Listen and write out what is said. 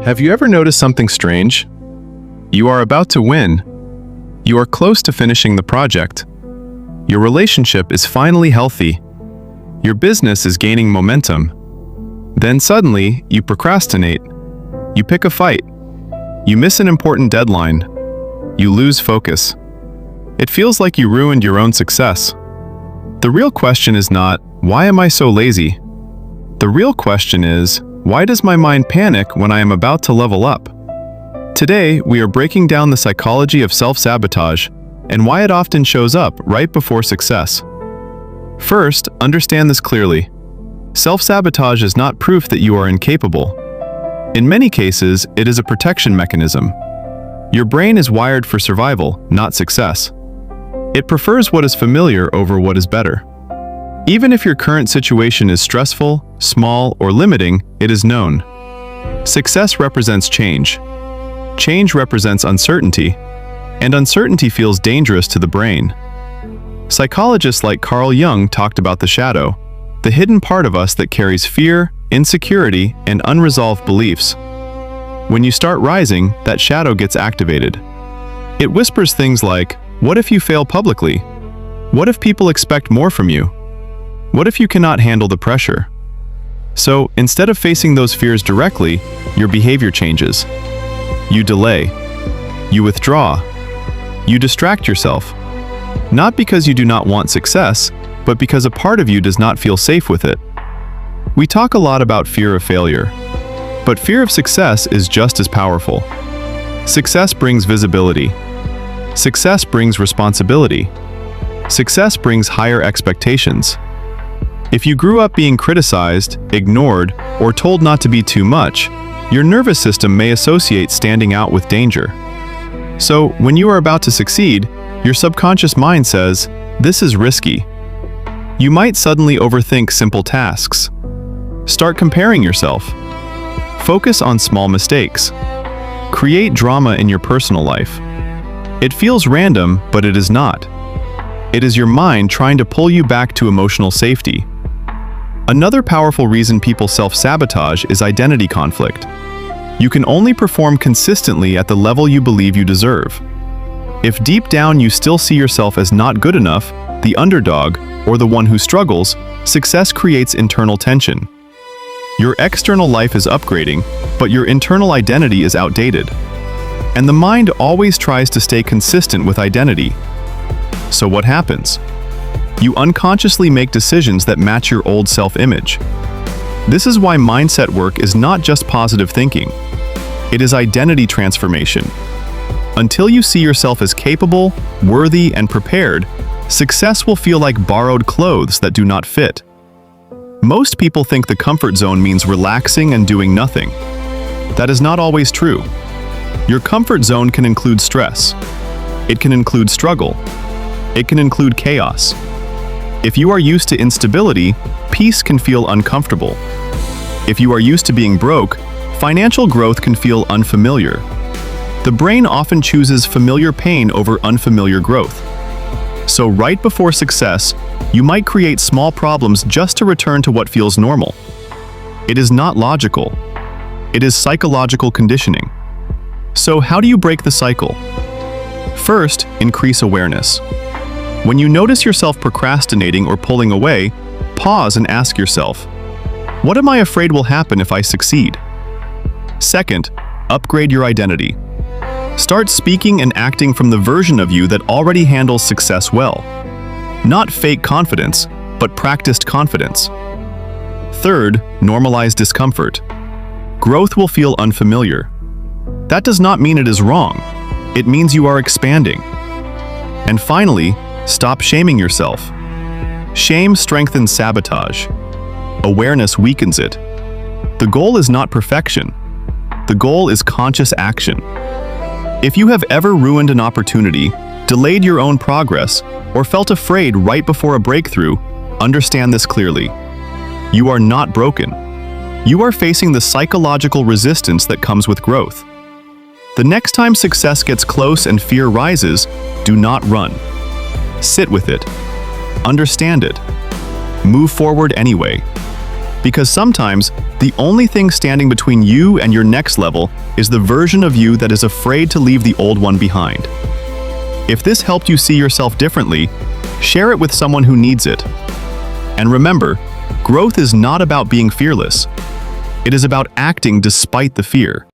Have you ever noticed something strange? You are about to win. You are close to finishing the project. Your relationship is finally healthy. Your business is gaining momentum. Then suddenly, you procrastinate. You pick a fight. You miss an important deadline. You lose focus. It feels like you ruined your own success. The real question is not, why am I so lazy? The real question is, why does my mind panic when I am about to level up? Today, we are breaking down the psychology of self-sabotage and why it often shows up right before success. First, understand this clearly. Self-sabotage is not proof that you are incapable. In many cases, it is a protection mechanism. Your brain is wired for survival, not success. It prefers what is familiar over what is better. Even if your current situation is stressful, small, or limiting, it is known. Success represents change. Change represents uncertainty, and uncertainty feels dangerous to the brain. Psychologists like Carl Jung talked about the shadow, the hidden part of us that carries fear, insecurity, and unresolved beliefs. When you start rising, that shadow gets activated. It whispers things like, what if you fail publicly? What if people expect more from you? What if you cannot handle the pressure? So, instead of facing those fears directly, your behavior changes. You delay. You withdraw. You distract yourself. Not because you do not want success, but because a part of you does not feel safe with it. We talk a lot about fear of failure, but fear of success is just as powerful. Success brings visibility. Success brings responsibility. Success brings higher expectations. If you grew up being criticized, ignored, or told not to be too much, your nervous system may associate standing out with danger. So, when you are about to succeed, your subconscious mind says, this is risky. You might suddenly overthink simple tasks. Start comparing yourself. Focus on small mistakes. Create drama in your personal life. It feels random, but it is not. It is your mind trying to pull you back to emotional safety. Another powerful reason people self-sabotage is identity conflict. You can only perform consistently at the level you believe you deserve. If deep down you still see yourself as not good enough, the underdog, or the one who struggles, success creates internal tension. Your external life is upgrading, but your internal identity is outdated. And the mind always tries to stay consistent with identity. So what happens? You unconsciously make decisions that match your old self-image. This is why mindset work is not just positive thinking. It is identity transformation. Until you see yourself as capable, worthy, and prepared, success will feel like borrowed clothes that do not fit. Most people think the comfort zone means relaxing and doing nothing. That is not always true. Your comfort zone can include stress. It can include struggle. It can include chaos. If you are used to instability, peace can feel uncomfortable. If you are used to being broke, financial growth can feel unfamiliar. The brain often chooses familiar pain over unfamiliar growth. So right before success, you might create small problems just to return to what feels normal. It is not logical. It is psychological conditioning. So how do you break the cycle? First, increase awareness. When you notice yourself procrastinating or pulling away, pause and ask yourself, what am I afraid will happen if I succeed? Second, upgrade your identity. Start speaking and acting from the version of you that already handles success well. Not fake confidence, but practiced confidence. Third, normalize discomfort. Growth will feel unfamiliar. That does not mean it is wrong. It means you are expanding. And finally, stop shaming yourself. Shame strengthens sabotage. Awareness weakens it. The goal is not perfection. The goal is conscious action. If you have ever ruined an opportunity, delayed your own progress, or felt afraid right before a breakthrough, understand this clearly. You are not broken. You are facing the psychological resistance that comes with growth. The next time success gets close and fear rises, do not run. Sit with it. Understand it. Move forward anyway. Because sometimes, the only thing standing between you and your next level is the version of you that is afraid to leave the old one behind. If this helped you see yourself differently, share it with someone who needs it. And remember, growth is not about being fearless. It is about acting despite the fear.